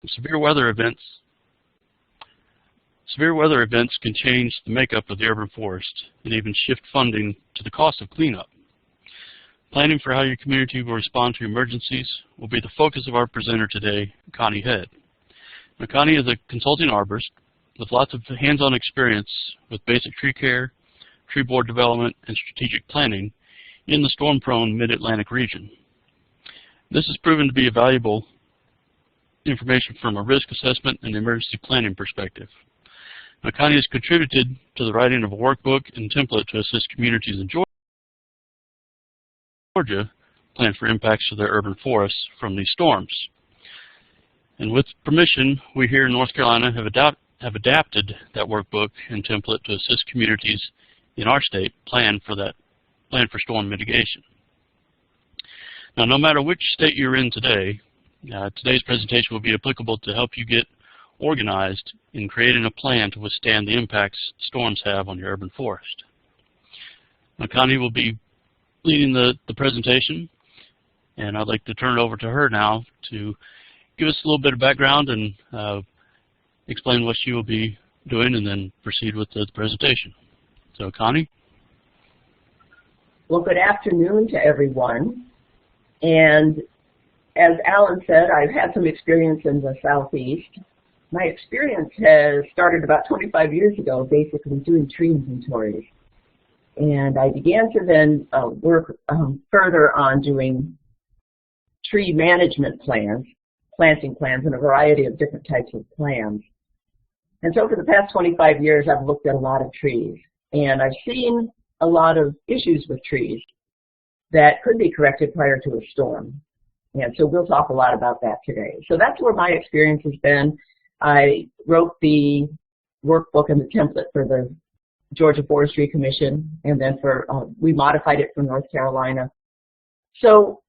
Severe weather events can change the makeup of the urban forest and even shift funding to the cost of cleanup. Planning for how your community will respond to emergencies will be the focus of our presenter today, Connie Head. Now, Connie is a consulting arborist with lots of hands-on experience with basic tree care, tree board development, and strategic planning in the storm-prone Mid-Atlantic region. This has proven to be a valuable information from a risk assessment and emergency planning perspective. Now, Connie has contributed to the writing of a workbook and template to assist communities in Georgia plan for impacts to their urban forests from these storms. And with permission, we here in North Carolina have adapted that workbook and template to assist communities in our state plan for storm mitigation. Now, no matter which state you're in today, today's presentation will be applicable to help you get organized in creating a plan to withstand the impacts storms have on your urban forest. Now, Connie will be leading the presentation, and I'd like to turn it over to her now to give us a little bit of background and explain what she will be doing, and then proceed with the presentation. So, Connie? Well, good afternoon to everyone. And as Alan said, I've had some experience in the Southeast. My experience has started about 25 years ago, basically doing tree inventories. And I began to then work further on doing tree management plans, planting plans, and a variety of different types of plans. And so for the past 25 years, I've looked at a lot of trees. And I've seen a lot of issues with trees that could be corrected prior to a storm. And so we'll talk a lot about that today. So that's where my experience has been. I wrote the workbook and the template for the Georgia Forestry Commission, and then we modified it for North Carolina. So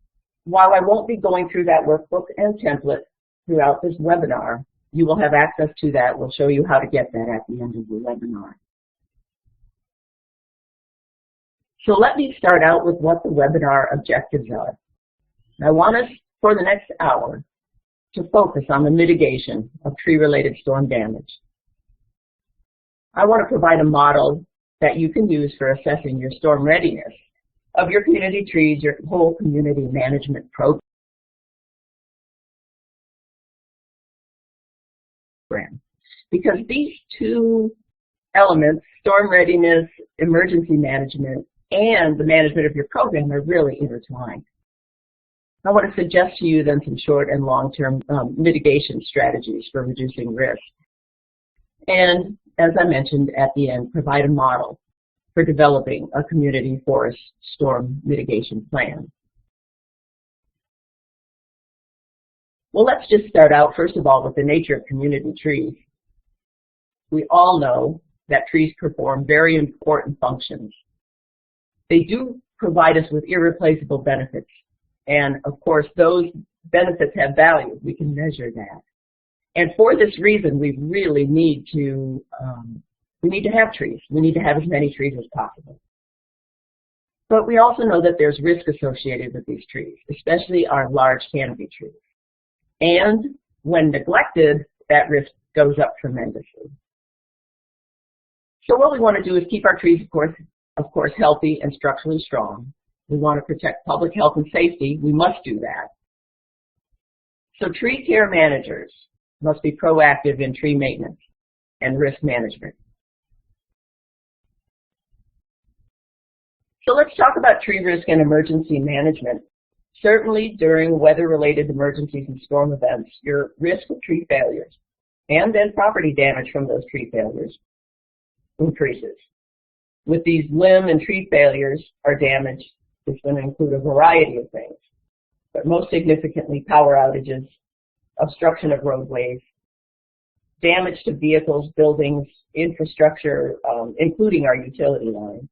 while I won't be going through that workbook and template throughout this webinar, you will have access to that. We'll show you how to get that at the end of the webinar. So let me start out with what the webinar objectives are. I want us, for the next hour, to focus on the mitigation of tree-related storm damage. I want to provide a model that you can use for assessing your storm readiness of your community trees, your whole community management program. Because these two elements, storm readiness, emergency management, and the management of your program are really intertwined. I want to suggest to you then some short and long-term mitigation strategies for reducing risk. And as I mentioned at the end, provide a model for developing a community forest storm mitigation plan. Well, let's just start out, first of all, with the nature of community trees. We all know that trees perform very important functions. They do provide us with irreplaceable benefits. And of course, those benefits have value. We can measure that. And for this reason, we really need to have trees. We need to have as many trees as possible. But we also know that there's risk associated with these trees, especially our large canopy trees. And when neglected, that risk goes up tremendously. So what we want to do is keep our trees, of course, healthy and structurally strong. We want to protect public health and safety. We must do that. So tree care managers must be proactive in tree maintenance and risk management. So let's talk about tree risk and emergency management. Certainly during weather-related emergencies and storm events, your risk of tree failures and then property damage from those tree failures increases. With these limb and tree failures or damage, it's going to include a variety of things, but most significantly power outages, obstruction of roadways, damage to vehicles, buildings, infrastructure, including our utility lines.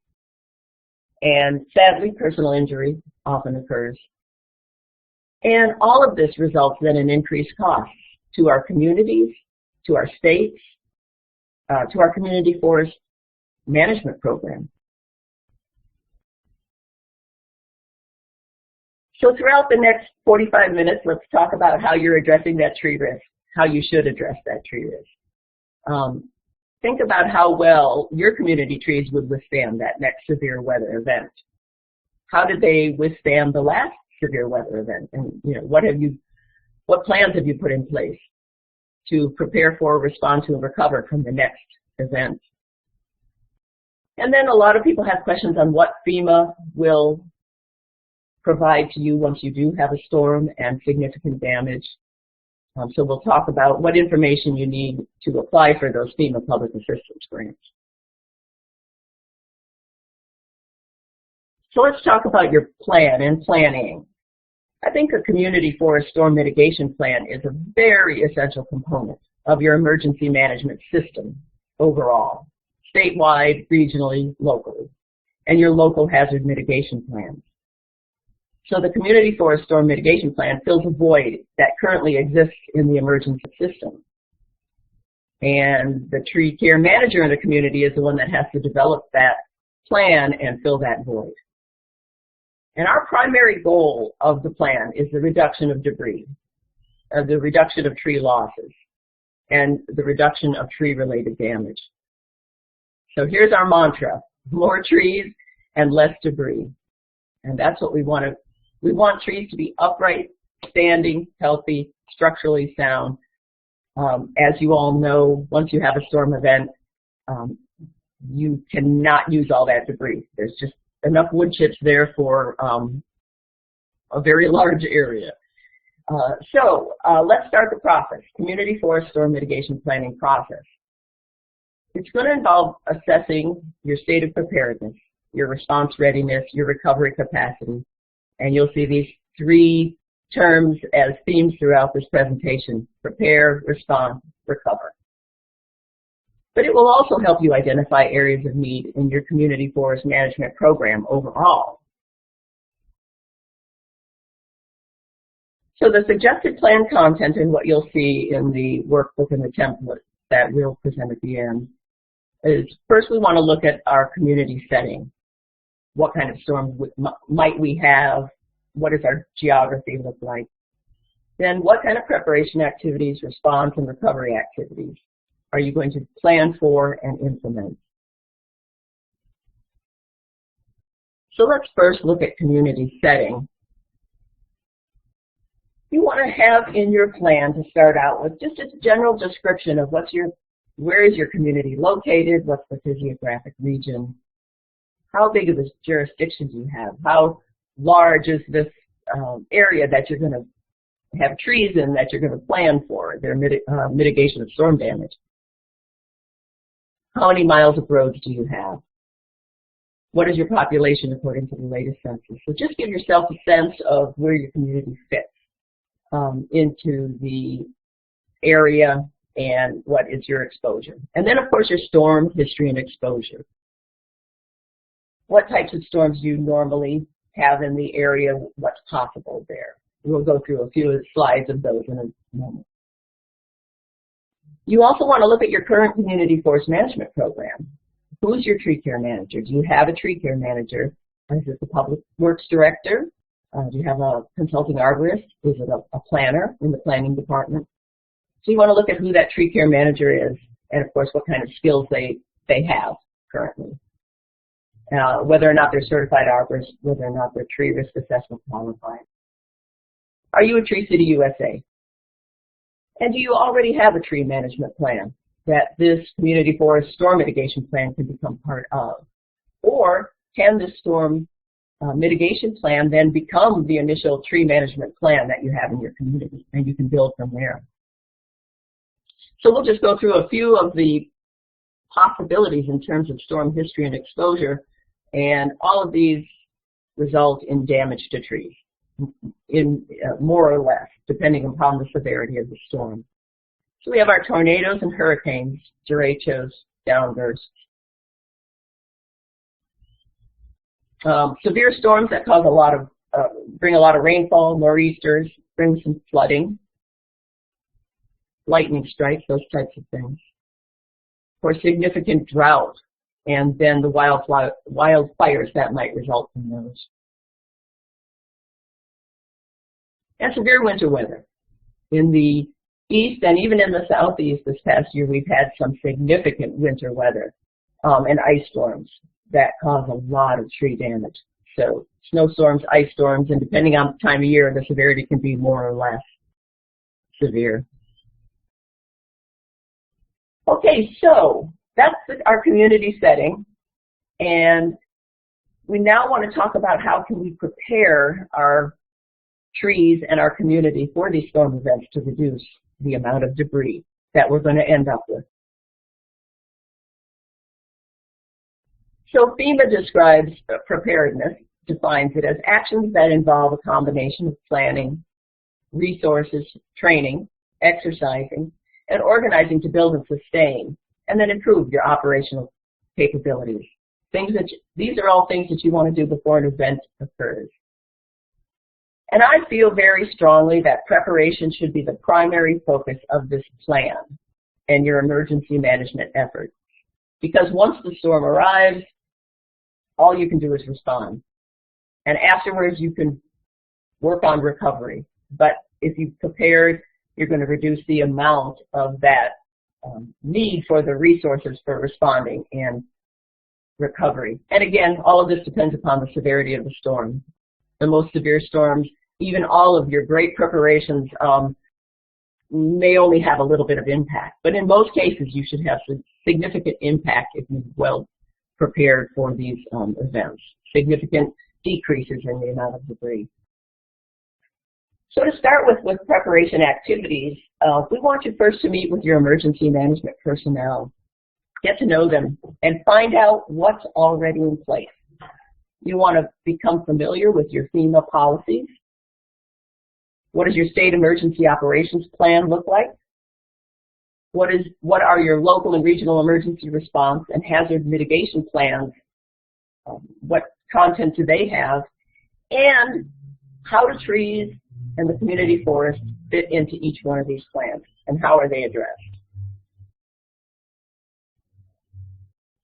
And sadly, personal injury often occurs. And all of this results then in increased costs to our communities, to our states, to our community forest management program. So throughout the next 45 minutes, let's talk about how you're addressing that tree risk. how you should address that tree risk. Think about how well your community trees would withstand that next severe weather event. How did they withstand the last severe weather event? And what plans have you put in place to prepare for, respond to, and recover from the next event? And then a lot of people have questions on what FEMA will provide to you once you do have a storm and significant damage. So we'll talk about what information you need to apply for those FEMA public assistance grants. So let's talk about your plan and planning. I think a community forest storm mitigation plan is a very essential component of your emergency management system overall, statewide, regionally, locally, and your local hazard mitigation plans. So the community forest storm mitigation plan fills a void that currently exists in the emergency system. And the tree care manager in the community is the one that has to develop that plan and fill that void. And our primary goal of the plan is the reduction of debris, the reduction of tree losses, and the reduction of tree-related damage. So here's our mantra: more trees and less debris. And that's what we want to. We want trees to be upright, standing, healthy, structurally sound. As you all know, once you have a storm event, you cannot use all that debris. There's just enough wood chips there for a very large area. So let's start the process, community forest storm mitigation planning process. It's going to involve assessing your state of preparedness, your response readiness, your recovery capacity. And you'll see these three terms as themes throughout this presentation: prepare, respond, recover. But it will also help you identify areas of need in your community forest management program overall. So the suggested plan content and what you'll see in the workbook and the template that we'll present at the end is, first we want to look at our community setting. What kind of storms might we have? What does our geography look like? Then what kind of preparation activities, response, and recovery activities are you going to plan for and implement? So let's first look at community setting. You want to have in your plan to start out with just a general description of where is your community located, what's the physiographic region, how big of a jurisdiction do you have, how large is this area that you're going to have trees in that you're going to plan for, their mitigation of storm damage. How many miles of roads do you have? What is your population according to the latest census? So just give yourself a sense of where your community fits into the area and what is your exposure. And then, of course, your storm history and exposure. What types of storms do you normally have in the area? What's possible there? We'll go through a few slides of those in a moment. You also want to look at your current community forest management program. Who's your tree care manager? Do you have a tree care manager? Is it the public works director? Do you have a consulting arborist? Is it a planner in the planning department? So you want to look at who that tree care manager is, and of course what kind of skills they have currently. Whether or not they're certified arborists, whether or not they're tree risk assessment qualified. Are you a Tree City USA? And do you already have a tree management plan that this community forest storm mitigation plan can become part of? Or can this storm mitigation plan then become the initial tree management plan that you have in your community, and you can build from there? So we'll just go through a few of the possibilities in terms of storm history and exposure, and all of these result in damage to trees, in more or less, depending upon the severity of the storm. So we have our tornadoes and hurricanes, derechos, downbursts. Severe storms that cause bring a lot of rainfall, nor'easters, bring some flooding, lightning strikes, those types of things. For significant drought, and then the wildfires that might result from those. And severe winter weather. In the East and even in the Southeast this past year, we've had some significant winter weather and ice storms that cause a lot of tree damage. So snowstorms, ice storms, and depending on the time of year, the severity can be more or less severe. Okay, so that's our community setting, and we now want to talk about how can we prepare our trees and our community for these storm events to reduce the amount of debris that we're going to end up with. So FEMA describes preparedness, defines it as actions that involve a combination of planning, resources, training, exercising, and organizing to build and sustain, and then improve your operational capabilities. These are all things that you want to do before an event occurs. And I feel very strongly that preparation should be the primary focus of this plan and your emergency management efforts. Because once the storm arrives, all you can do is respond. And afterwards, you can work on recovery. But if you've prepared, you're going to reduce the amount of that need for the resources for responding and recovery. And again, all of this depends upon the severity of the storm. The most severe storms, even all of your great preparations may only have a little bit of impact. But in most cases, you should have some significant impact if you're well prepared for these events. Significant decreases in the amount of debris. So to start with preparation activities, we want you first to meet with your emergency management personnel. Get to know them and find out what's already in place. You want to become familiar with your FEMA policies. What does your state emergency operations plan look like? What are your local and regional emergency response and hazard mitigation plans? What content do they have? And how do trees and the community forest fit into each one of these plans, and how are they addressed?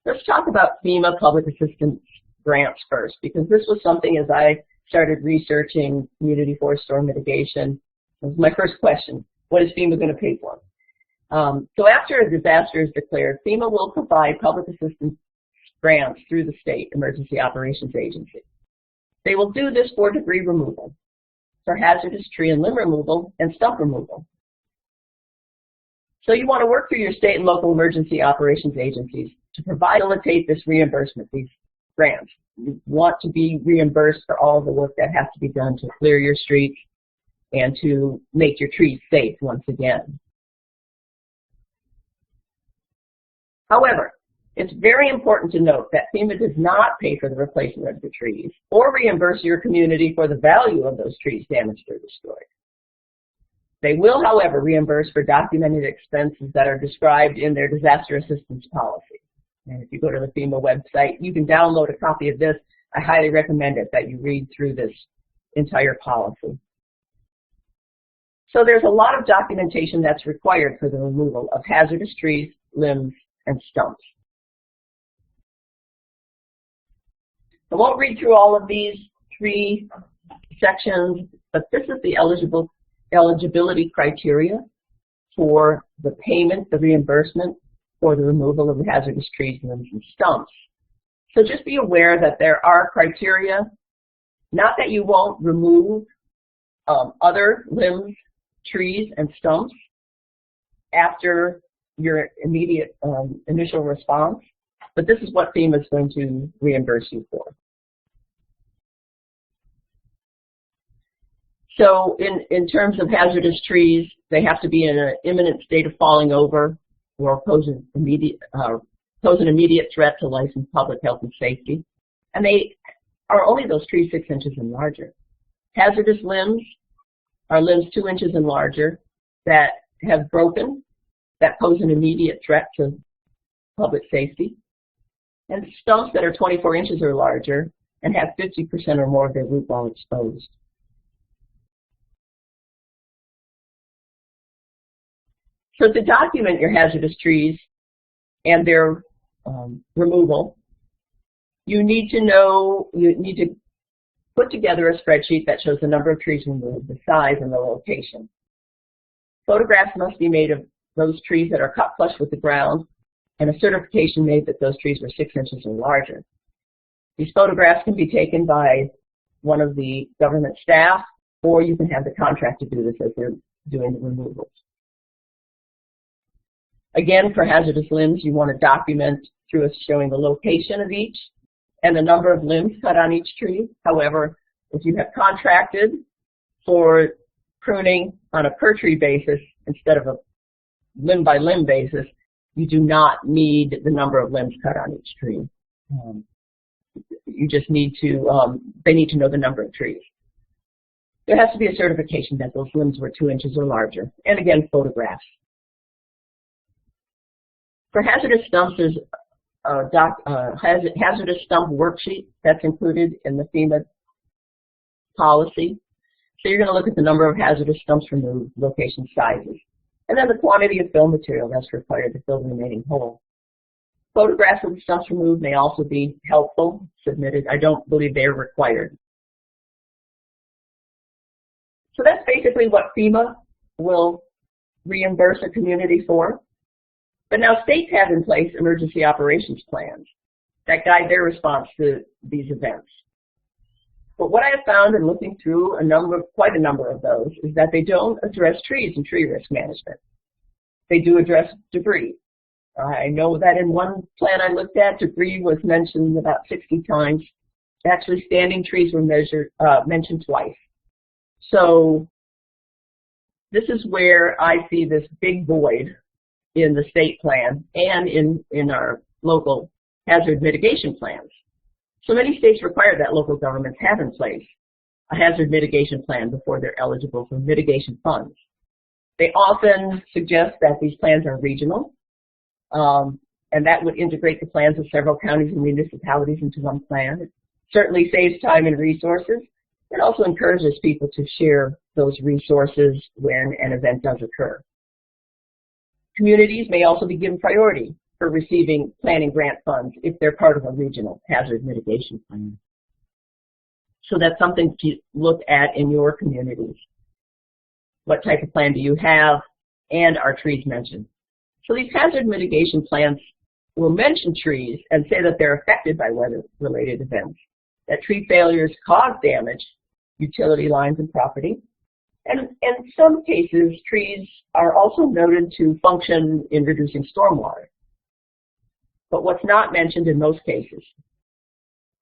Let's talk about FEMA public assistance grants first, because this was something as I started researching community forest storm mitigation. It was my first question. What is FEMA going to pay for? So after a disaster is declared, FEMA will provide public assistance grants through the State Emergency Operations Agency. They will do this for debris removal, for hazardous tree and limb removal, and stump removal. So you want to work through your state and local emergency operations agencies to facilitate this reimbursement, these grants. You want to be reimbursed for all of the work that has to be done to clear your streets and to make your trees safe once again. However, it's very important to note that FEMA does not pay for the replacement of the trees or reimburse your community for the value of those trees damaged or destroyed. They will, however, reimburse for documented expenses that are described in their disaster assistance policy. And if you go to the FEMA website, you can download a copy of this. I highly recommend it that you read through this entire policy. So there's a lot of documentation that's required for the removal of hazardous trees, limbs, and stumps. I won't read through all of these 3 sections, but this is the eligibility criteria for the payment, the reimbursement for the removal of the hazardous trees, limbs, and stumps. So just be aware that there are criteria, not that you won't remove other limbs, trees, and stumps after your immediate initial response, but this is what FEMA is going to reimburse you for. So in terms of hazardous trees, they have to be in an imminent state of falling over or pose an immediate threat to life and public health and safety. And they are only those trees 6 inches and larger. Hazardous limbs are limbs 2 inches and larger that have broken, that pose an immediate threat to public safety. And stumps that are 24 inches or larger and have 50% or more of their root ball exposed. So to document your hazardous trees and their removal, you need to put together a spreadsheet that shows the number of trees removed, the size, and the location. Photographs must be made of those trees that are cut flush with the ground, and a certification made that those trees were 6 inches or larger. These photographs can be taken by one of the government staff, or you can have the contractor do this as they're doing the removals. Again, for hazardous limbs, you want to document through us showing the location of each and the number of limbs cut on each tree. However, if you have contracted for pruning on a per tree basis instead of a limb by limb basis, you do not need the number of limbs cut on each tree. You just need to, they need to know the number of trees. There has to be a certification that those limbs were 2 inches or larger, and again, photographs. For hazardous stumps, there's a hazardous stump worksheet that's included in the FEMA policy. So you're going to look at the number of hazardous stumps removed, location sizes, and then the quantity of fill material that's required to fill the remaining hole. Photographs of the stumps removed may also be helpful, submitted. I don't believe they're required. So that's basically what FEMA will reimburse a community for. But now states have in place emergency operations plans that guide their response to these events. But what I have found in looking through quite a number of those is that they don't address trees and tree risk management. They do address debris. I know that in one plan I looked at, debris was mentioned about 60 times. Actually, standing trees were mentioned twice. So this is where I see this big void in the state plan and in our local hazard mitigation plans. So many states require that local governments have in place a hazard mitigation plan before they're eligible for mitigation funds. They often suggest that these plans are regional, and that would integrate the plans of several counties and municipalities into one plan. It certainly saves time and resources. It also encourages people to share those resources when an event does occur. Communities may also be given priority for receiving planning grant funds if they're part of a regional hazard mitigation plan. So that's something to look at in your communities. What type of plan do you have, and are trees mentioned? So these hazard mitigation plans will mention trees and say that they're affected by weather-related events, that tree failures cause damage, utility lines and property. And in some cases, trees are also noted to function in reducing stormwater. But what's not mentioned in most cases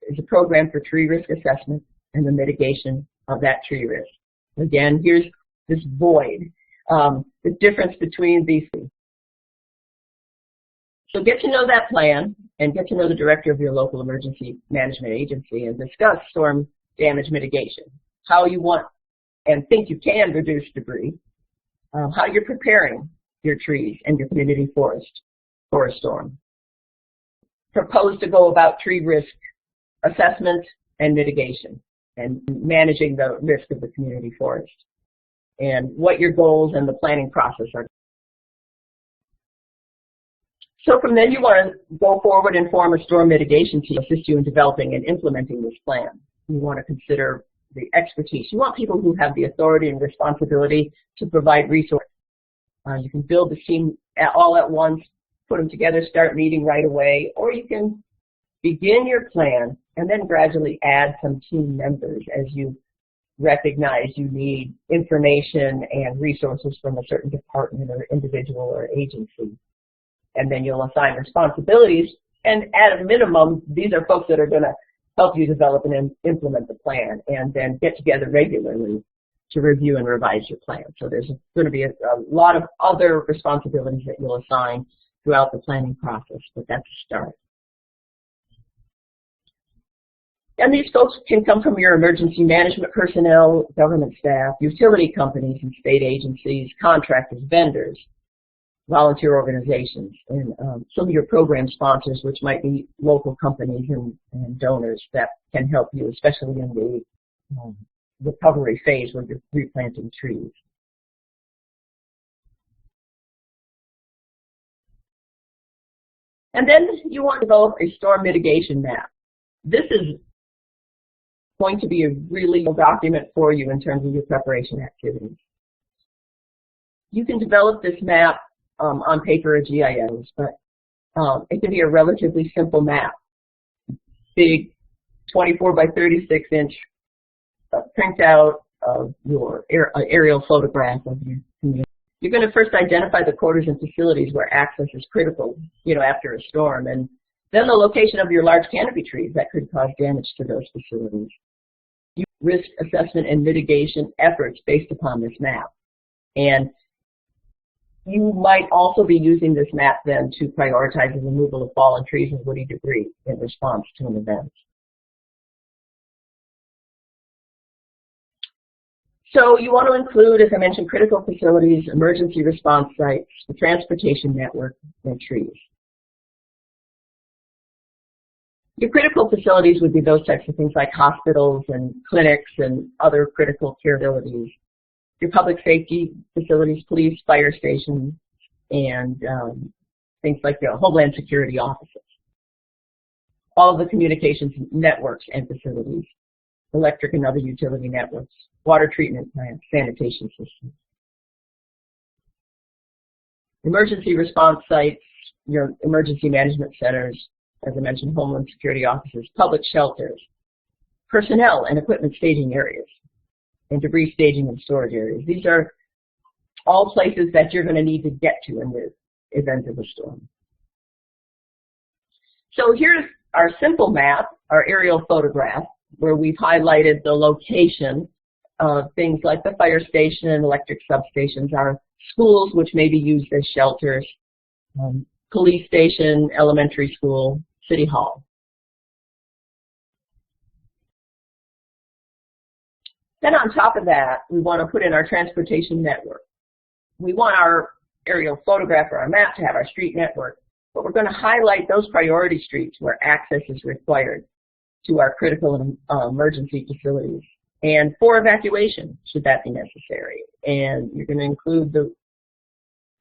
is a program for tree risk assessment and the mitigation of that tree risk. Again, here's this void, the difference between these two. So get to know that plan and get to know the director of your local emergency management agency and discuss storm damage mitigation, how you want and think you can reduce debris, how you're preparing your trees and your community forest for a storm. Propose to go about tree risk assessment and mitigation and managing the risk of the community forest, and what your goals and the planning process are. So from then you want to go forward and form a storm mitigation team to assist you in developing and implementing this plan. You want to consider the expertise. You want people who have the authority and responsibility to provide resources. You can build the team all at once, put them together, start meeting right away, or you can begin your plan and then gradually add some team members as you recognize you need information and resources from a certain department or individual or agency. And then you'll assign responsibilities, and at a minimum, these are folks that are going to help you develop and implement the plan, and then get together regularly to review and revise your plan. So there's going to be a lot of other responsibilities that you'll assign throughout the planning process, but that's a start. And these folks can come from your emergency management personnel, government staff, utility companies and state agencies, contractors, vendors, volunteer organizations, and some of your program sponsors, which might be local companies and donors that can help you, especially in the recovery phase where you're replanting trees. And then you want to develop a storm mitigation map. This is going to be a really good document for you in terms of your preparation activities. You can develop this map on paper or GIS, but it can be a relatively simple map. Big 24 by 36 inch printout of your aerial photograph of your community. You're going to first identify the quarters and facilities where access is critical, after a storm, and then the location of your large canopy trees that could cause damage to those facilities. You risk assessment and mitigation efforts based upon this map. And you might also be using this map then to prioritize the removal of fallen trees and woody debris in response to an event. So you want to include, as I mentioned, critical facilities, emergency response sites, the transportation network, and trees. Your critical facilities would be those types of things like hospitals and clinics and other critical care facilities. Your public safety facilities, police, fire stations, and things like the Homeland Security offices. All of the communications networks and facilities, electric and other utility networks, water treatment plants, sanitation systems. Emergency response sites, your emergency management centers, as I mentioned, Homeland Security offices, public shelters, personnel and equipment staging areas, and debris staging and storage areas. These are all places that you're going to need to get to in the event of a storm. So here's our simple map, our aerial photograph, where we've highlighted the location of things like the fire station and electric substations, our schools, which may be used as shelters, police station, elementary school, city hall. Then on top of that, we want to put in our transportation network. We want our aerial photograph or our map to have our street network, but we're going to highlight those priority streets where access is required to our critical and emergency facilities, and for evacuation, should that be necessary. And you're going to include the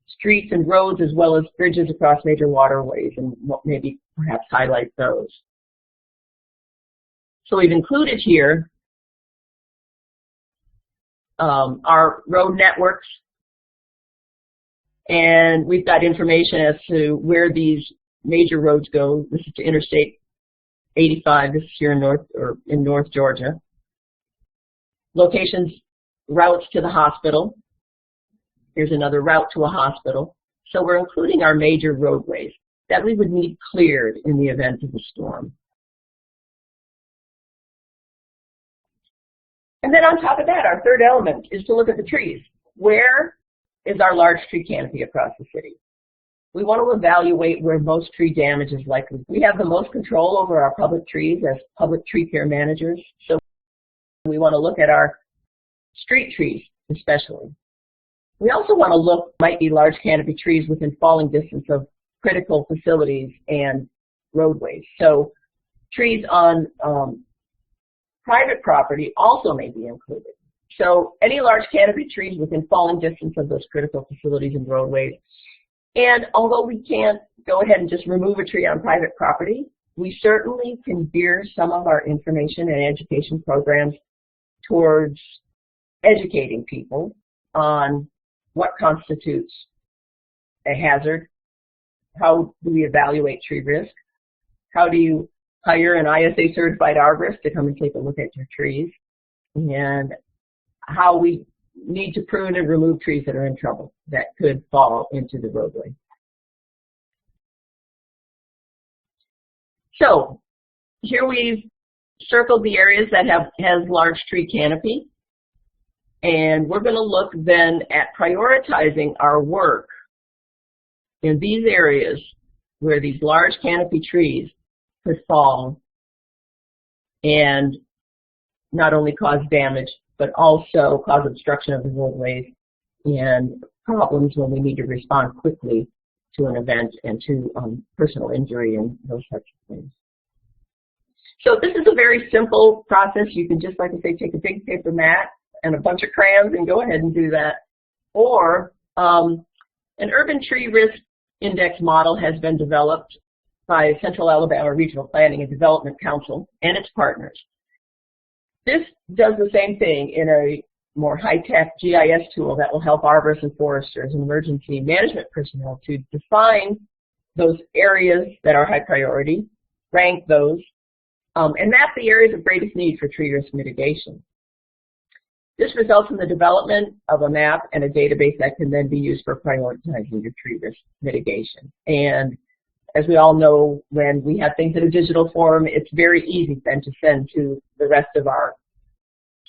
streets and roads as well as bridges across major waterways, and maybe perhaps highlight those. So we've included here our road networks, and we've got information as to where these major roads go. This is to Interstate 85. This is here in North Georgia. Locations, routes to the hospital. Here's another route to a hospital. So we're including our major roadways that we would need cleared in the event of a storm. And then on top of that, our third element is to look at the trees. Where is our large tree canopy across the city? We want to evaluate where most tree damage is likely. We have the most control over our public trees as public tree care managers, so we want to look at our street trees especially. We also want to look, might be large canopy trees within falling distance of critical facilities and roadways. So trees on private property also may be included. So any large canopy trees within falling distance of those critical facilities and roadways. And although we can't go ahead and just remove a tree on private property, we certainly can gear some of our information and education programs towards educating people on what constitutes a hazard, how do we evaluate tree risk, how do you hire an ISA certified arborist to come and take a look at your trees, and how we need to prune and remove trees that are in trouble that could fall into the roadway. So here we've circled the areas that has large tree canopy, and we're going to look then at prioritizing our work in these areas where these large canopy trees could fall and not only cause damage, but also cause obstruction of the roadways and problems when we need to respond quickly to an event and to personal injury and those types of things. So this is a very simple process. You can just, like I say, take a big paper mat and a bunch of crayons and go ahead and do that. Or an urban tree risk index model has been developed by Central Alabama Regional Planning and Development Council and its partners. This does the same thing in a more high-tech GIS tool that will help arborists and foresters and emergency management personnel to define those areas that are high priority, rank those, and map the areas of greatest need for tree risk mitigation. This results in the development of a map and a database that can then be used for prioritizing your tree risk mitigation. And as we all know, when we have things in a digital form, it's very easy then to send to the rest of our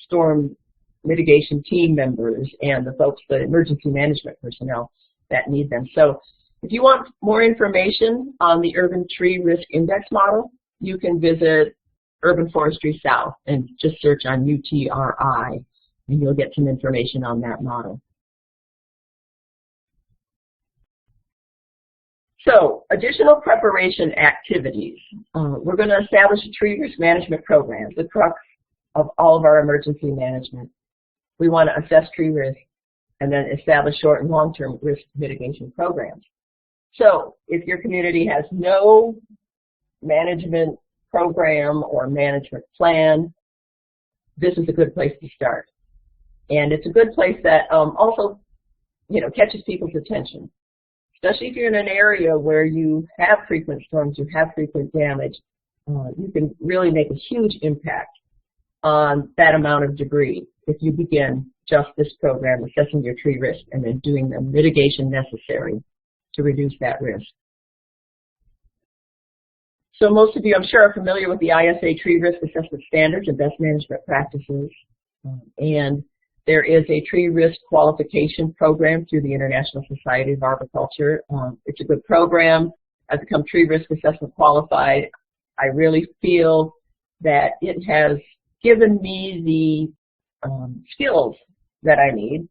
storm mitigation team members and the folks, the emergency management personnel that need them. So if you want more information on the Urban Tree Risk Index model, you can visit Urban Forestry South and just search on UTRI, and you'll get some information on that model. So, additional preparation activities. We're going to establish a tree risk management program, the crux of all of our emergency management. We want to assess tree risk and then establish short and long-term risk mitigation programs. So, if your community has no management program or management plan, this is a good place to start. And it's a good place that also, catches people's attention. Especially if you're in an area where you have frequent storms, you have frequent damage, you can really make a huge impact on that amount of debris if you begin just this program, assessing your tree risk and then doing the mitigation necessary to reduce that risk. So most of you, I'm sure, are familiar with the ISA tree risk assessment standards and best management practices. And there is a tree risk qualification program through the International Society of Arboriculture. It's a good program. I've become tree risk assessment qualified. I really feel that it has given me the skills that I need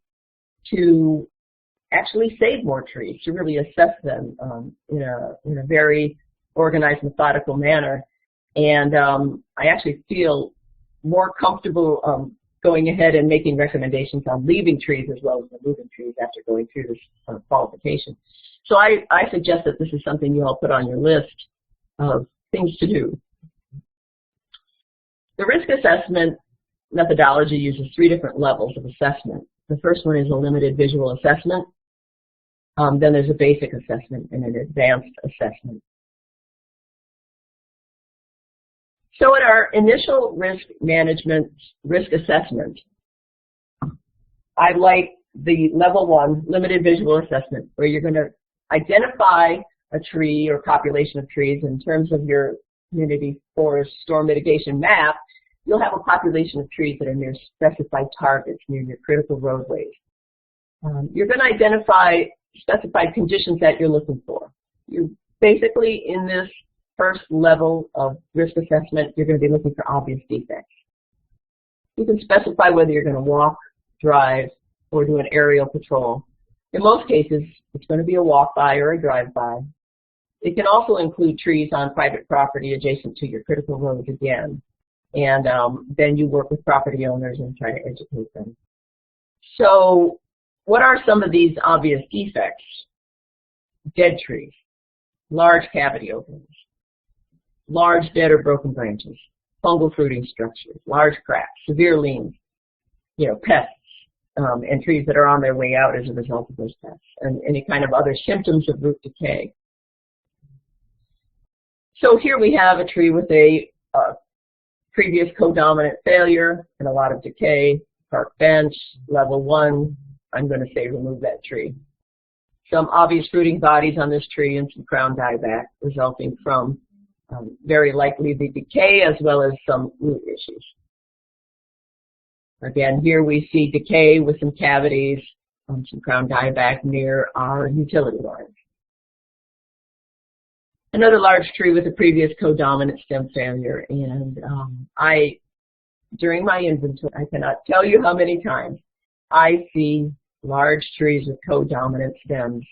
to actually save more trees, to really assess them in a very organized, methodical manner. And I actually feel more comfortable going ahead and making recommendations on leaving trees as well as removing trees after going through this qualification. So I suggest that this is something you all put on your list of things to do. The risk assessment methodology uses 3 different levels of assessment. The first one is a limited visual assessment. Then there's a basic assessment and an advanced assessment. So in our initial risk management risk assessment, I like the level 1 limited visual assessment, where you're going to identify a tree or population of trees in terms of your community forest storm mitigation map. You'll have a population of trees that are near specified targets, near your critical roadways. You're going to identify specified conditions that you're looking for. You basically, in this first level of risk assessment, you're going to be looking for obvious defects. You can specify whether you're going to walk, drive, or do an aerial patrol. In most cases, it's going to be a walk-by or a drive-by. It can also include trees on private property adjacent to your critical roads again. And then you work with property owners and try to educate them. So what are some of these obvious defects? Dead trees, large cavity openings, large dead or broken branches, fungal fruiting structures, large cracks, severe leans, pests, and trees that are on their way out as a result of those pests, and any kind of other symptoms of root decay. So here we have a tree with a previous codominant failure and a lot of decay, park bench, level 1, I'm going to say remove that tree. Some obvious fruiting bodies on this tree and some crown dieback resulting from very likely the decay as well as some root issues. Again, here we see decay with some cavities, some crown dieback near our utility lines. Another large tree with a previous codominant stem failure, and during my inventory, I cannot tell you how many times I see large trees with codominant stems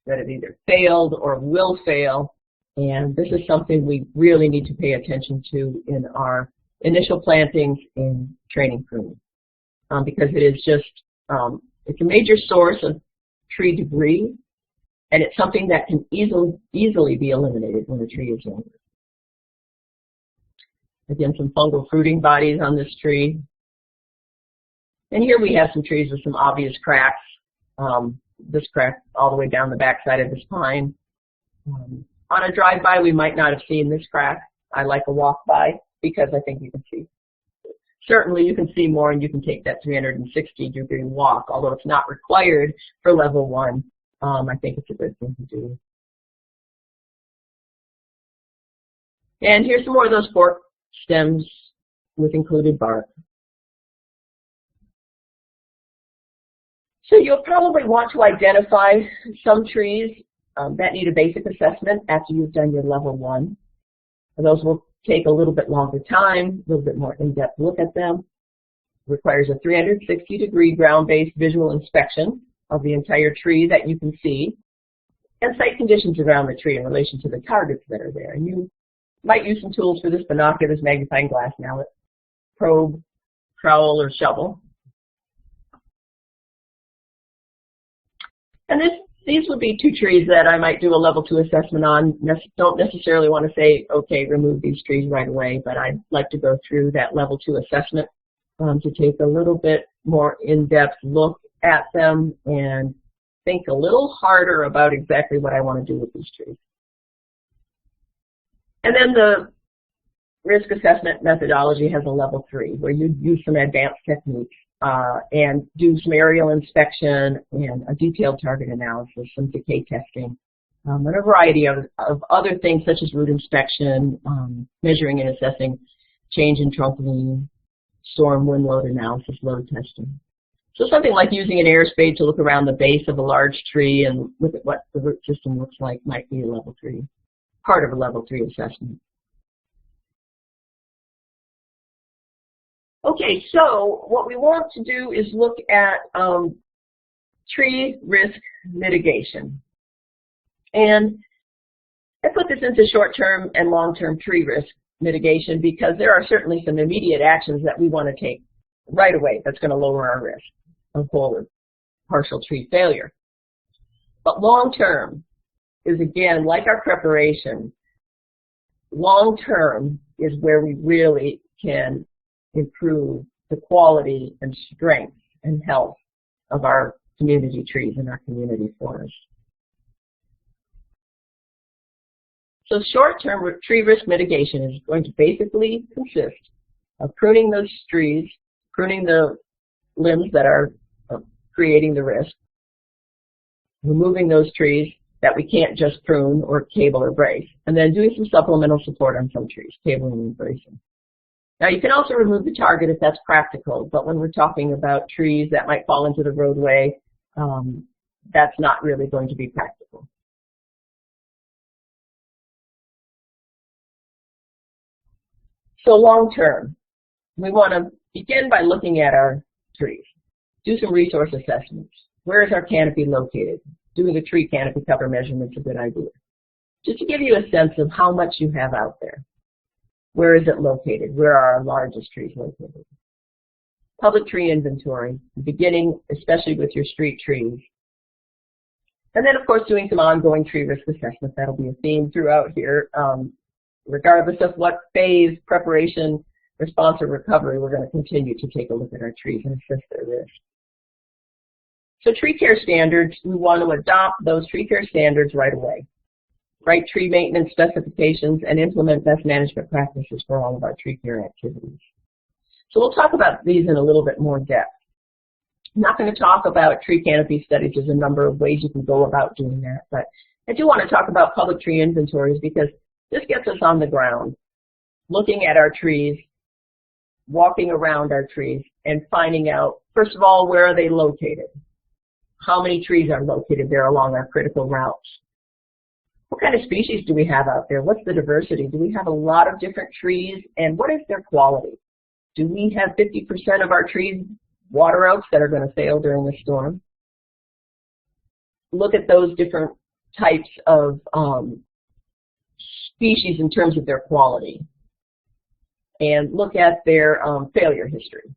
that have either failed or will fail, and this is something we really need to pay attention to in our initial plantings and training pruning, because it is just, it's a major source of tree debris, and it's something that can easily be eliminated when a tree is younger. Again, some fungal fruiting bodies on this tree. And here we have some trees with some obvious cracks. This crack all the way down the backside of this pine. On a drive-by, we might not have seen this crack. I like a walk-by because I think you can see. Certainly you can see more and you can take that 360-degree walk, although it's not required for level 1. I think it's a good thing to do. And here's some more of those forked stems with included bark. So you'll probably want to identify some trees that need a basic assessment after you've done your level 1. And those will take a little bit longer time, a little bit more in-depth look at them. It requires a 360-degree ground-based visual inspection of the entire tree that you can see, and site conditions around the tree in relation to the targets that are there. And you might use some tools for this: binoculars, magnifying glass, mallet, probe, trowel, or shovel. And these would be 2 trees that I might do a level 2 assessment on. Don't necessarily want to say, okay, remove these trees right away, but I'd like to go through that level 2 assessment to take a little bit more in-depth look at them and think a little harder about exactly what I want to do with these trees. And then the risk assessment methodology has a level 3, where you use some advanced techniques and do some aerial inspection and a detailed target analysis, some decay testing, and a variety of other things such as root inspection, measuring and assessing change in trunk lean, storm wind load analysis, load testing. So something like using an air spade to look around the base of a large tree and look at what the root system looks like might be a level 3, part of a level 3 assessment. Okay, so what we want to do is look at tree risk mitigation. And I put this into short-term and long-term tree risk mitigation because there are certainly some immediate actions that we want to take right away that's going to lower our risk of whole or partial tree failure. But long-term is, again, like our preparation, long-term is where we really can improve the quality and strength and health of our community trees and our community forests. So short-term tree risk mitigation is going to basically consist of pruning those trees, pruning the limbs that are creating the risk, removing those trees that we can't just prune or cable or brace, and then doing some supplemental support on some trees, cabling and bracing. Now, you can also remove the target if that's practical, but when we're talking about trees that might fall into the roadway, that's not really going to be practical. So long term, we want to begin by looking at our trees. Do some resource assessments. Where is our canopy located? Doing a tree canopy cover measurement is a good idea. Just to give you a sense of how much you have out there. Where is it located? Where are our largest trees located? Public tree inventory, beginning especially with your street trees. And then, of course, doing some ongoing tree risk assessment. That'll be a theme throughout here. Regardless of what phase, preparation, response, or recovery, we're going to continue to take a look at our trees and assess their risk. So tree care standards, we want to adopt those tree care standards right away. Write tree maintenance specifications and implement best management practices for all of our tree care activities. So we'll talk about these in a little bit more depth. I'm not going to talk about tree canopy studies. There's a number of ways you can go about doing that, but I do want to talk about public tree inventories because this gets us on the ground, looking at our trees, walking around our trees, and finding out, first of all, where are they located? How many trees are located there along our critical routes? What kind of species do we have out there? What's the diversity? Do we have a lot of different trees? And what is their quality? Do we have 50% of our trees water outs that are going to fail during a storm? Look at those different types of species in terms of their quality. And look at their failure history.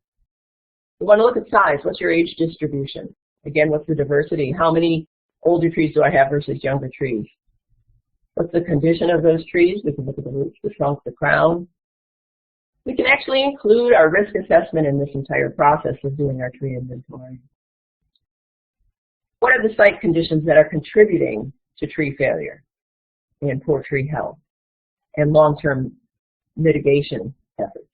We want to look at size. What's your age distribution? Again, what's the diversity? How many older trees do I have versus younger trees? What's the condition of those trees? We can look at the roots, the trunk, the crown. We can actually include our risk assessment in this entire process of doing our tree inventory. What are the site conditions that are contributing to tree failure and poor tree health and long-term mitigation efforts?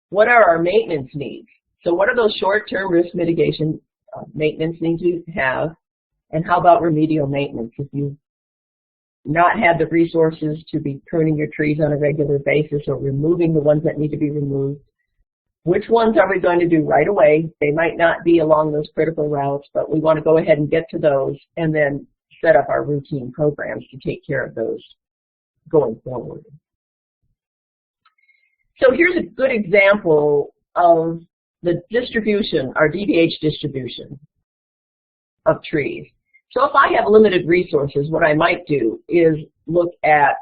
What are our maintenance needs? So what are those short-term risk mitigation maintenance needs you have? And how about remedial maintenance? If you've not had the resources to be pruning your trees on a regular basis or removing the ones that need to be removed, which ones are we going to do right away? They might not be along those critical routes, but we want to go ahead and get to those and then set up our routine programs to take care of those going forward. So here's a good example of the distribution, our DBH distribution of trees. So if I have limited resources, what I might do is look at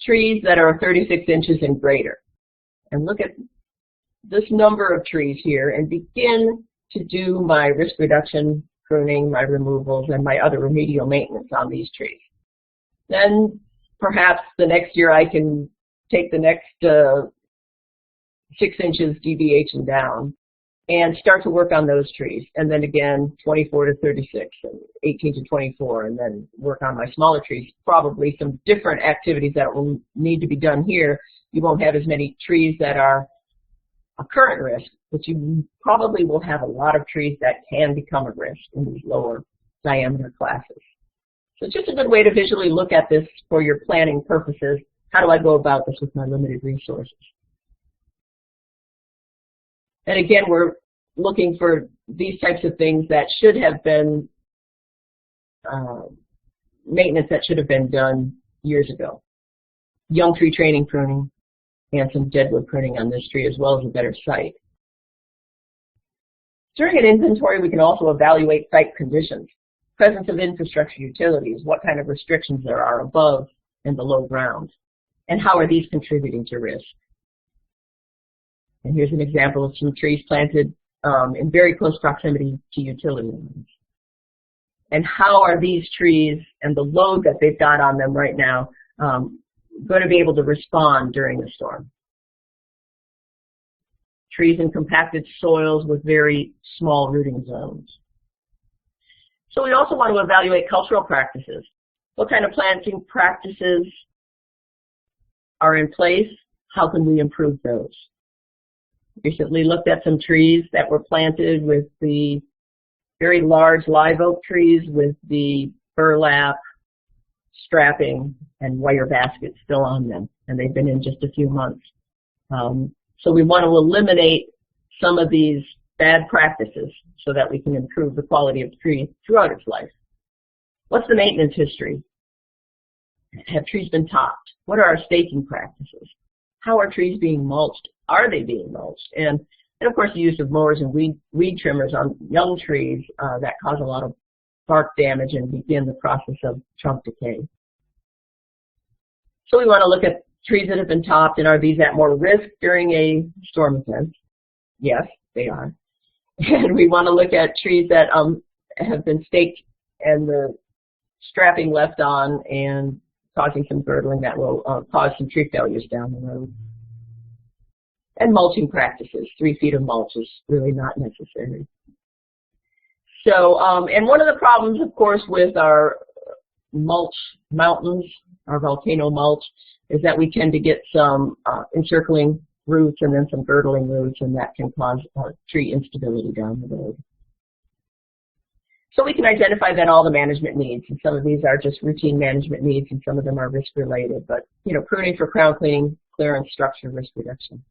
trees that are 36 inches and greater and look at this number of trees here and begin to do my risk reduction, pruning, my removals, and my other remedial maintenance on these trees. Then perhaps the next year I can take the next 6 inches DBH and down and start to work on those trees. And then again, 24 to 36 and 18 to 24, and then work on my smaller trees. Probably some different activities that will need to be done here. You won't have as many trees that are a current risk, but you probably will have a lot of trees that can become a risk in these lower diameter classes. So it's just a good way to visually look at this for your planning purposes. How do I go about this with my limited resources? And again, we're looking for these types of things that should have been maintenance that should have been done years ago. Young tree training pruning and some deadwood pruning on this tree, as well as a better site. During an inventory, we can also evaluate site conditions, presence of infrastructure utilities, what kind of restrictions there are above and below ground, and how are these contributing to risk. And here's an example of some trees planted in very close proximity to utility lines. And how are these trees and the load that they've got on them right now going to be able to respond during a storm? Trees in compacted soils with very small rooting zones. So we also want to evaluate cultural practices. What kind of planting practices are in place? How can we improve those? Recently looked at some trees that were planted with the very large live oak trees with the burlap strapping and wire baskets still on them, and they've been in just a few months. So we want to eliminate some of these bad practices so that we can improve the quality of the tree throughout its life. What's the maintenance history? Have trees been topped? What are our staking practices? How are trees being mulched? Are they being mulched? And of course, the use of mowers and weed trimmers on young trees that cause a lot of bark damage and begin the process of trunk decay. So we want to look at trees that have been topped, and are these at more risk during a storm event? Yes, they are. And we want to look at trees that have been staked and the strapping left on and causing some girdling that will cause some tree failures down the road. And mulching practices. 3 feet of mulch is really not necessary. So, and one of the problems, of course, with our mulch mountains, our volcano mulch, is that we tend to get some encircling roots and then some girdling roots, and that can cause tree instability down the road. So we can identify then all the management needs, and some of these are just routine management needs, and some of them are risk-related. But, you know, pruning for crown cleaning, clearance, structure, risk reduction.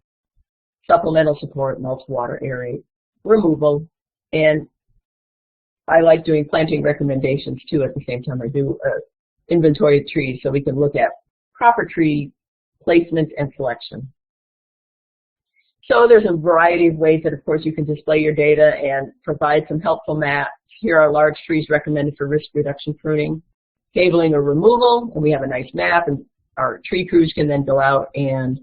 Supplemental support, mulch, water, aerate, removal, and I like doing planting recommendations too at the same time I do inventory of trees, so we can look at proper tree placement and selection. So there's a variety of ways that, of course, you can display your data and provide some helpful maps. Here are large trees recommended for risk reduction pruning, cabling or removal, and we have a nice map, and our tree crews can then go out and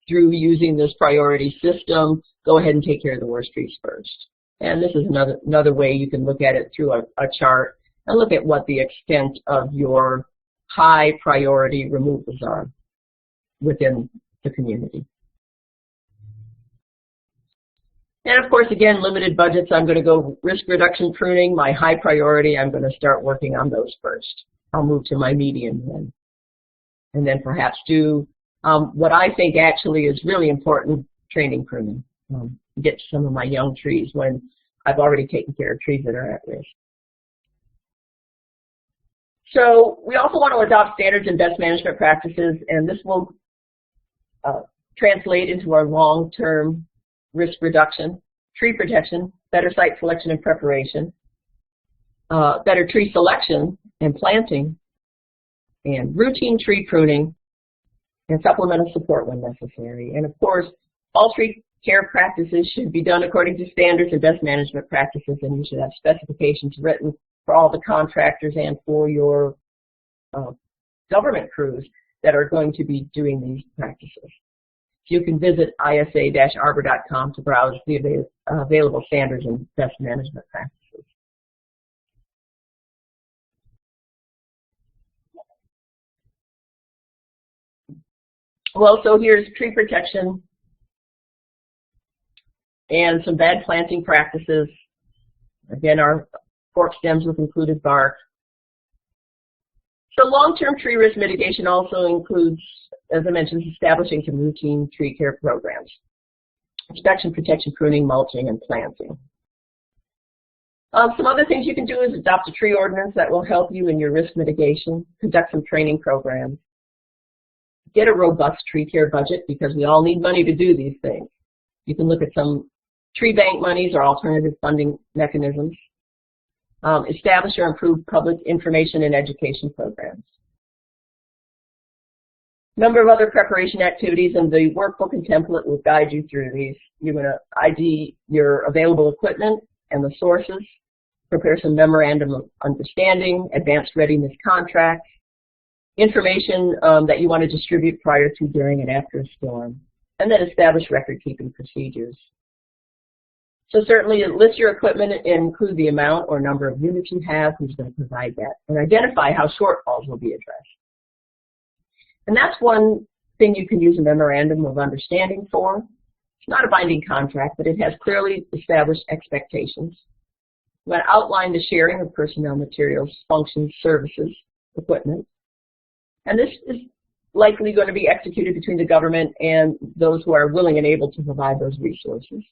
through using this priority system, go ahead and take care of the worst trees first. And this is another way you can look at it through a chart and look at what the extent of your high priority removals are. within the community. And of course, again, limited budgets. I'm going to go risk reduction pruning, my high priority. I'm going to start working on those first. I'll move to my medium then. And then perhaps do what I think actually is really important, training pruning. Get to some of my young trees when I've already taken care of trees that are at risk. So we also want to adopt standards and best management practices, and this will translate into our long-term risk reduction, tree protection, better site selection and preparation, better tree selection and planting, and routine tree pruning, and supplemental support when necessary. And of course, all tree care practices should be done according to standards and best management practices, and you should have specifications written for all the contractors and for your government crews that are going to be doing these practices. You can visit isa-arbor.com to browse the available standards and best management practices. Well, so here's tree protection and some bad planting practices. Again, our fork stems with included bark. So long-term tree risk mitigation also includes, as I mentioned, establishing some routine tree care programs. Inspection, protection, pruning, mulching, and planting. Some other things you can do is adopt a tree ordinance that will help you in your risk mitigation, conduct some training programs, get a robust tree care budget because we all need money to do these things. You can look at some tree bank monies or alternative funding mechanisms. Establish or improve public information and education programs. A number of other preparation activities, and the workbook and template will guide you through these. You're going to ID your available equipment and the sources, prepare some Memorandum of Understanding, advanced readiness contracts, information that you want to distribute prior to, during, and after a storm, and then establish record-keeping procedures. So certainly list your equipment and include the amount or number of units you have, who's going to provide that, and identify how shortfalls will be addressed. And that's one thing you can use a Memorandum of Understanding for. It's not a binding contract, but it has clearly established expectations. You want to outline the sharing of personnel, materials, functions, services, equipment. And this is likely going to be executed between the government and those who are willing and able to provide those resources.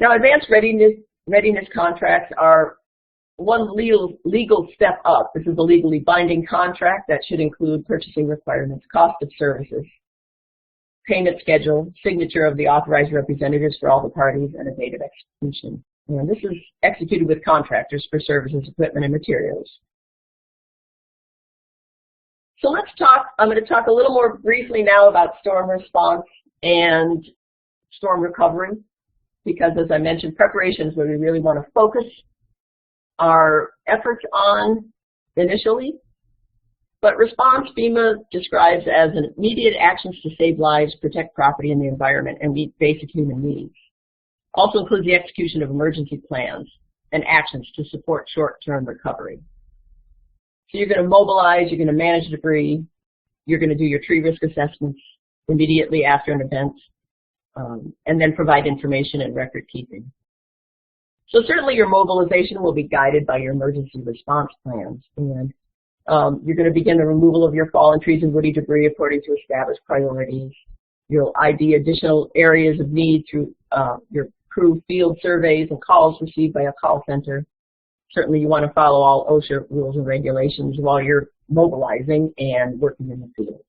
Now, advanced readiness contracts are one legal step up. This is a legally binding contract that should include purchasing requirements, cost of services, payment schedule, signature of the authorized representatives for all the parties, and a date of execution. And this is executed with contractors for services, equipment, and materials. So I'm going to talk a little more briefly now about storm response and storm recovery, because as I mentioned, preparation is where we really want to focus our efforts on initially. But response, FEMA describes as an immediate actions to save lives, protect property and the environment, and meet basic human needs. Also includes the execution of emergency plans and actions to support short-term recovery. So you're going to mobilize, you're going to manage debris, you're going to do your tree risk assessments immediately after an event, and then provide information and record keeping. So certainly your mobilization will be guided by your emergency response plans, and you're going to begin the removal of your fallen trees and woody debris according to established priorities. You'll ID additional areas of need through your crew field surveys and calls received by a call center. Certainly you want to follow all OSHA rules and regulations while you're mobilizing and working in the field.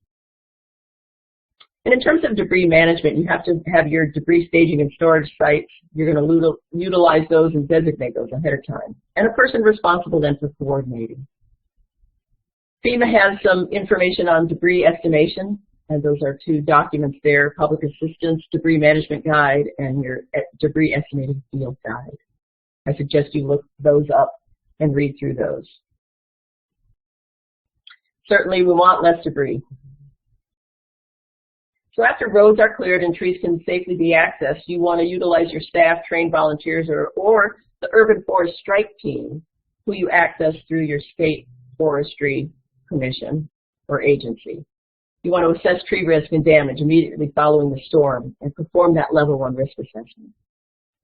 And in terms of debris management, you have to have your debris staging and storage sites. You're going to utilize those and designate those ahead of time. And a person responsible then for coordinating. FEMA has some information on debris estimation, and those are two documents there, Public Assistance Debris Management Guide and your Debris Estimating Field Guide. I suggest you look those up and read through those. Certainly we want less debris. So after roads are cleared and trees can safely be accessed, you want to utilize your staff, trained volunteers, or the Urban Forest Strike Team, who you access through your state forestry commission, or agency. You want to assess tree risk and damage immediately following the storm and perform that level 1 risk assessment.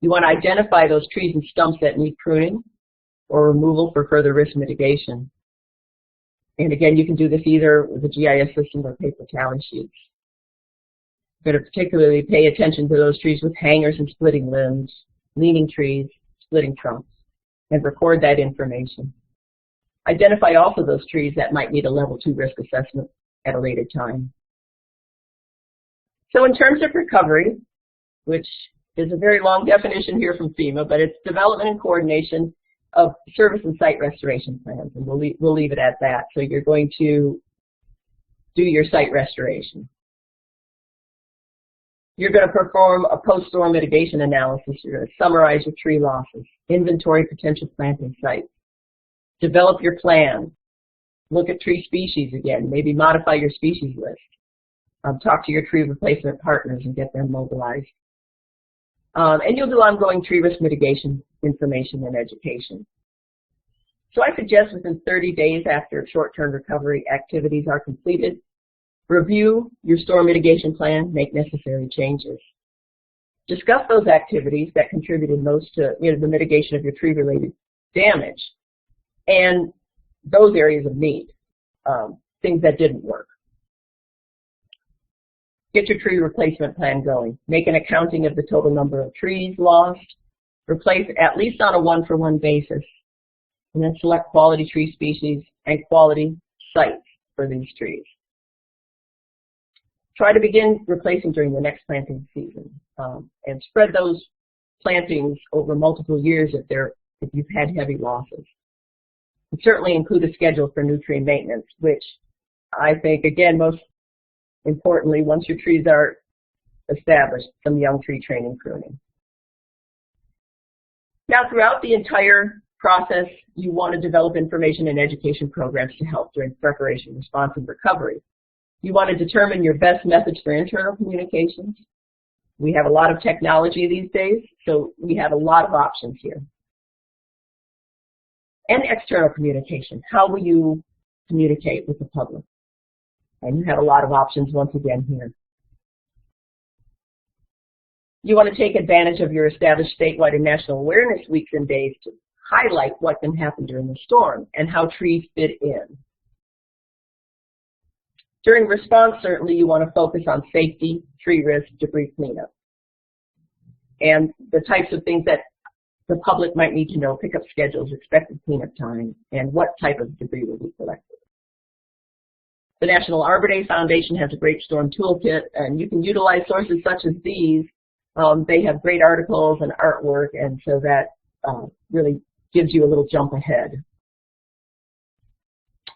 You want to identify those trees and stumps that need pruning or removal for further risk mitigation. And again, you can do this either with a GIS system or paper tally sheets. You're going to particularly pay attention to those trees with hangers and splitting limbs, leaning trees, splitting trunks, and record that information. Identify also those trees that might need a level 2 risk assessment at a later time. So in terms of recovery, which is a very long definition here from FEMA, but it's development and coordination of service and site restoration plans, and we'll leave it at that. So you're going to do your site restoration. You're going to perform a post-storm mitigation analysis. You're going to summarize your tree losses, inventory potential planting sites, develop your plan, look at tree species again, maybe modify your species list, talk to your tree replacement partners and get them mobilized. And you'll do ongoing tree risk mitigation information and education. So I suggest within 30 days after short-term recovery activities are completed, review your storm mitigation plan, make necessary changes. Discuss those activities that contributed most to the mitigation of your tree-related damage and those areas of need, things that didn't work. Get your tree replacement plan going. Make an accounting of the total number of trees lost. Replace at least on a one-for-one basis. And then select quality tree species and quality sites for these trees. Try to begin replacing during the next planting season, and spread those plantings over multiple years if you've had heavy losses. And certainly include a schedule for new tree maintenance, which I think, again, most importantly, once your trees are established, some young tree training pruning. Now, throughout the entire process, you want to develop information and education programs to help during preparation, response, and recovery. You want to determine your best methods for internal communications. We have a lot of technology these days, so we have a lot of options here. And external communication. How will you communicate with the public? And you have a lot of options once again here. You want to take advantage of your established statewide and national awareness weeks and days to highlight what can happen during the storm and how trees fit in. During response, certainly you want to focus on safety, tree risk, debris cleanup, and the types of things that the public might need to know: pickup schedules, expected cleanup time, and what type of debris will be collected. The National Arbor Day Foundation has a great storm toolkit, and you can utilize sources such as these. They have great articles and artwork, and so that really gives you a little jump ahead.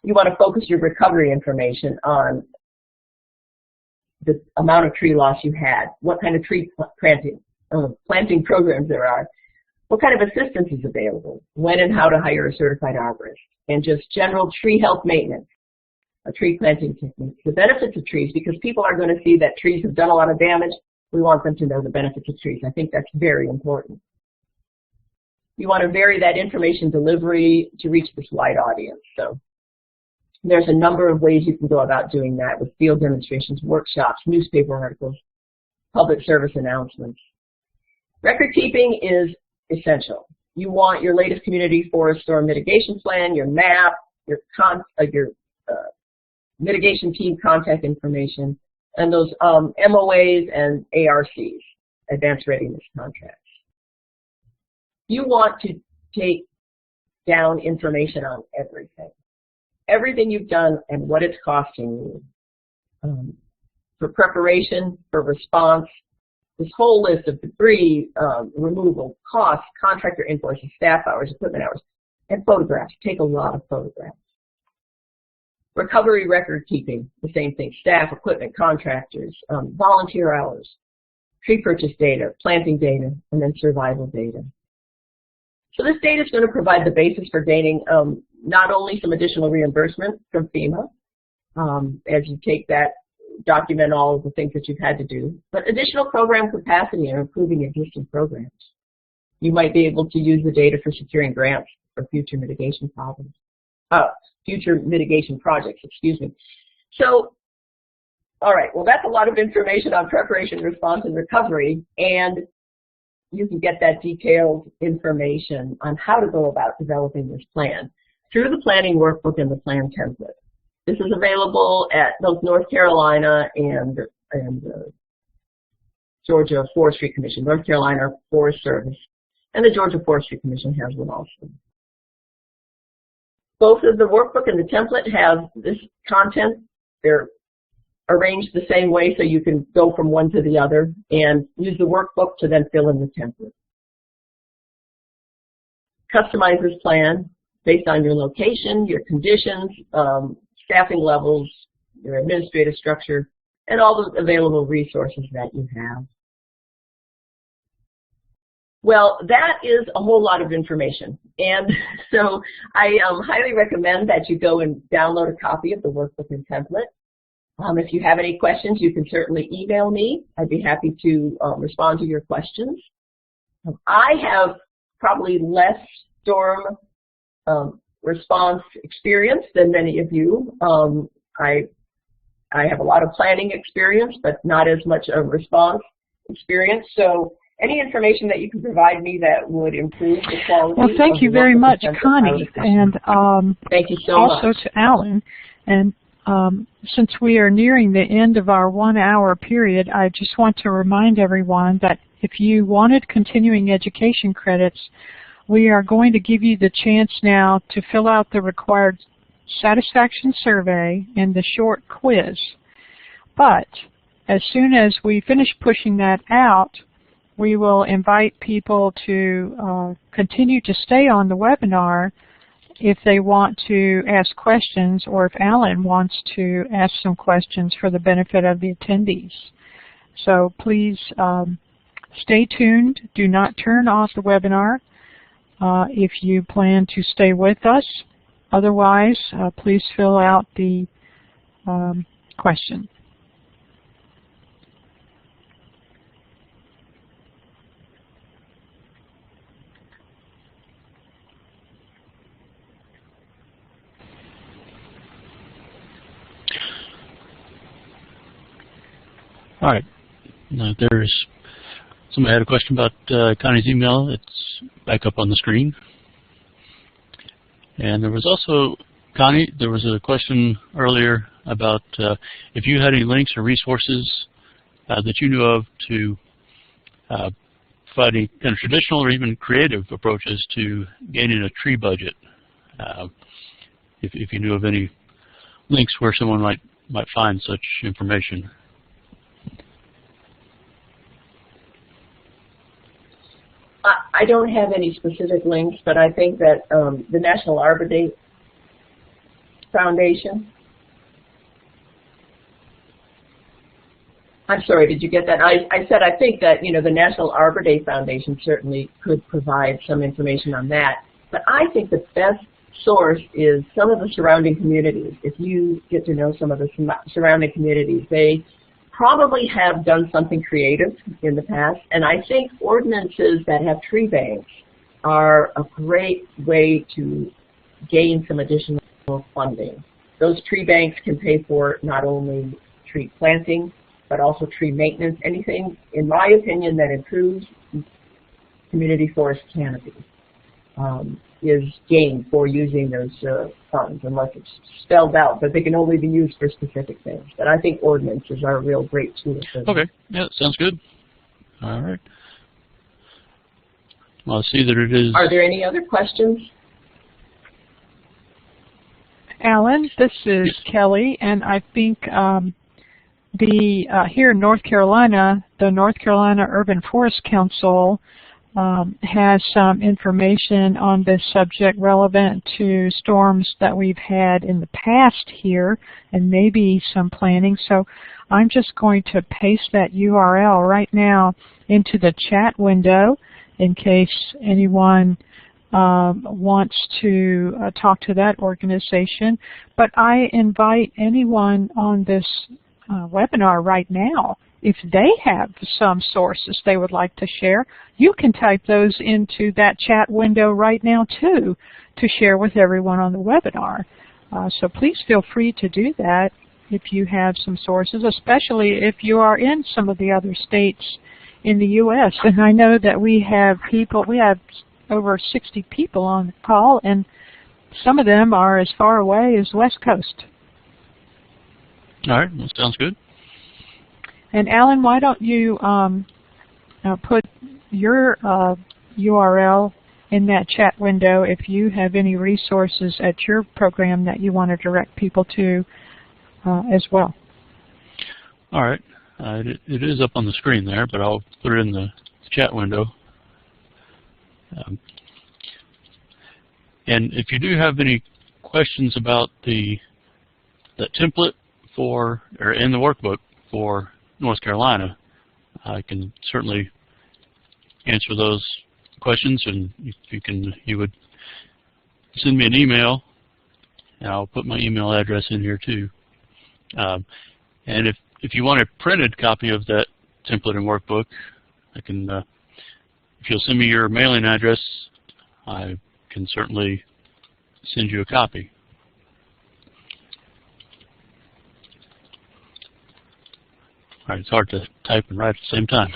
You want to focus your recovery information on the amount of tree loss you had, what kind of tree planting programs there are, what kind of assistance is available, when and how to hire a certified arborist, and just general tree health maintenance, tree planting techniques, the benefits of trees, because people are going to see that trees have done a lot of damage. We want them to know the benefits of trees. I think that's very important. You want to vary that information delivery to reach this wide audience. So there's a number of ways you can go about doing that with field demonstrations, workshops, newspaper articles, public service announcements. Record keeping is essential. You want your latest community forest storm mitigation plan, your map, your mitigation team contact information, and those MOAs and ARCs, Advanced Readiness Contracts. You want to take down information on everything. Everything you've done and what it's costing you. For preparation, for response, this whole list of debris, removal, costs, contractor invoices, staff hours, equipment hours, and photographs. Take a lot of photographs. Recovery record keeping, the same thing. Staff, equipment, contractors, volunteer hours, tree purchase data, planting data, and then survival data. So this data is going to provide the basis for gaining not only some additional reimbursement from FEMA, as you take that, document all of the things that you've had to do, but additional program capacity and improving existing programs. You might be able to use the data for securing grants for future mitigation projects, excuse me. So, all right, well, that's a lot of information on preparation, response, and recovery, and you can get that detailed information on how to go about developing this plan through the planning workbook and the plan template. This is available at both North Carolina and Georgia Forestry Commission, North Carolina Forest Service, and the Georgia Forestry Commission has one also. Both of the workbook and the template have this content. They're arranged the same way so you can go from one to the other and use the workbook to then fill in the template. Customize this plan based on your location, your conditions, staffing levels, your administrative structure, and all the available resources that you have. Well, that is a whole lot of information, and so I highly recommend that you go and download a copy of the workbook and template. If you have any questions, you can certainly email me. I'd be happy to respond to your questions. I have probably less storm response experience than many of you. I have a lot of planning experience, but not as much of response experience. So any information that you can provide me that would improve the quality. Well, thank you very much, Connie, and thank you so much. Also to Alan. And since we are nearing the end of our 1 hour period, I just want to remind everyone that if you wanted continuing education credits, we are going to give you the chance now to fill out the required satisfaction survey and the short quiz. But as soon as we finish pushing that out, we will invite people to continue to stay on the webinar if they want to ask questions, or if Alan wants to ask some questions for the benefit of the attendees. So please stay tuned. Do not turn off the webinar if you plan to stay with us. Otherwise, please fill out the question. All right. Now, somebody had a question about Connie's email. It's back up on the screen. And there was also, Connie, there was a question earlier about if you had any links or resources that you knew of to provide any kind of traditional or even creative approaches to gaining a tree budget. If you knew of any links where someone might find such information. I don't have any specific links, but I think that the National Arbor Day Foundation. I'm sorry, did you get that? I said I think that, you know, the National Arbor Day Foundation certainly could provide some information on that. But I think the best source is some of the surrounding communities. If you get to know some of the surrounding communities, they probably have done something creative in the past, and I think ordinances that have tree banks are a great way to gain some additional funding. Those tree banks can pay for not only tree planting, but also tree maintenance. Anything, in my opinion, that improves community forest canopy is gained for using those funds, unless it's spelled out that they can only be used for specific things. But I think ordinances are a real great tool for them. Okay, yeah, sounds good. All right. Well, I see that it is. Are there any other questions? Alan, this is Kelly, and I think here in North Carolina, the North Carolina Urban Forest Council has some information on this subject relevant to storms that we've had in the past here, and maybe some planning. So I'm just going to paste that URL right now into the chat window in case anyone wants to talk to that organization. But I invite anyone on this webinar right now, if they have some sources they would like to share, you can type those into that chat window right now too to share with everyone on the webinar. So please feel free to do that. if you have some sources, especially if you are in some of the other states in the U.S. And I know that we have over 60 people on the call, and some of them are as far away as West Coast. All right, that sounds good. And Alan, why don't you put your URL in that chat window if you have any resources at your program that you want to direct people to as well. All right. It is up on the screen there, but I'll put it in the chat window. And if you do have any questions about the template or in the workbook for North Carolina, I can certainly answer those questions, and you would send me an email, and I'll put my email address in here too. And if you want a printed copy of that template and workbook, I can. If you'll send me your mailing address, I can certainly send you a copy. All right, it's hard to type and write at the same time.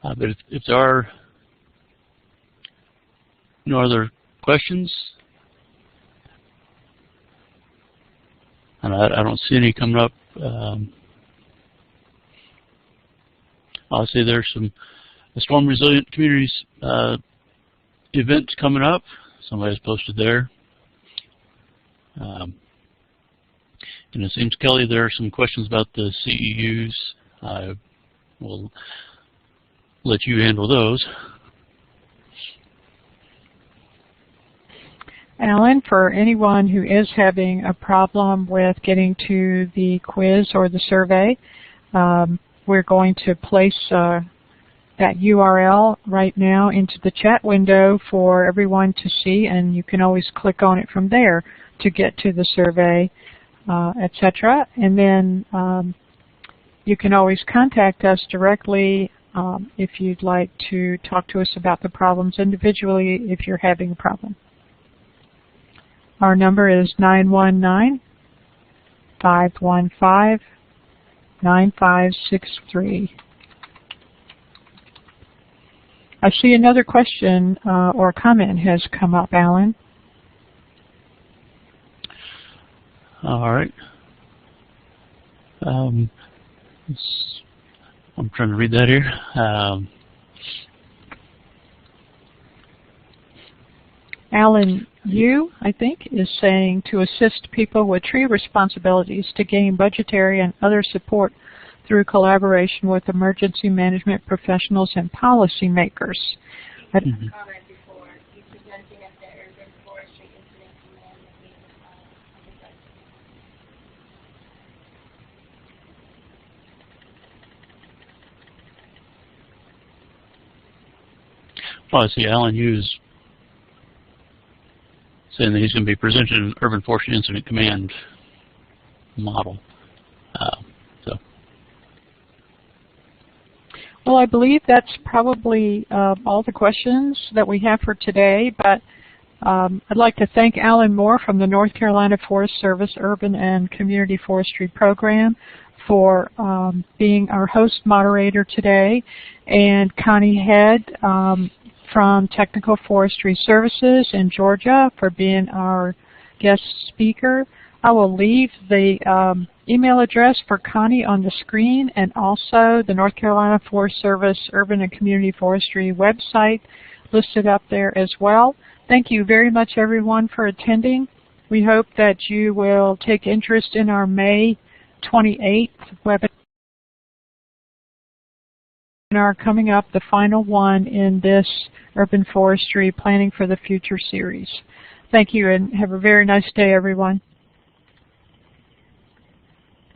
But if there are no other questions, and I don't see any coming up. I'll say there's some Storm Resilient Communities events coming up. Somebody's posted there. And it seems, Kelly, there are some questions about the CEUs. I will let you handle those. Alan, for anyone who is having a problem with getting to the quiz or the survey, we're going to place that URL right now into the chat window for everyone to see, and you can always click on it from there to get to the survey, etc. And then you can always contact us directly if you'd like to talk to us about the problems individually if you're having a problem. Our number is 919-515-9563. I see another question or comment has come up, Alan. All right. I'm trying to read that here. Alan Yu, I think, is saying to assist people with tree responsibilities to gain budgetary and other support through collaboration with emergency management professionals and policymakers. Comment before you presenting at the Urban Forestry Incident Command meeting. Well, I see Alan Hughes saying that he's going to be presenting an Urban Forestry Incident Command model. Well, I believe that's probably all the questions that we have for today, but I'd like to thank Alan Moore from the North Carolina Forest Service Urban and Community Forestry Program for being our host moderator today, and Connie Head from Technical Forestry Services in Georgia for being our guest speaker. I will leave the email address for Connie on the screen, and also the North Carolina Forest Service Urban and Community Forestry website listed up there as well. Thank you very much, everyone, for attending. We hope that you will take interest in our May 28th webinar coming up, the final one in this Urban Forestry Planning for the Future series. Thank you, and have a very nice day, everyone.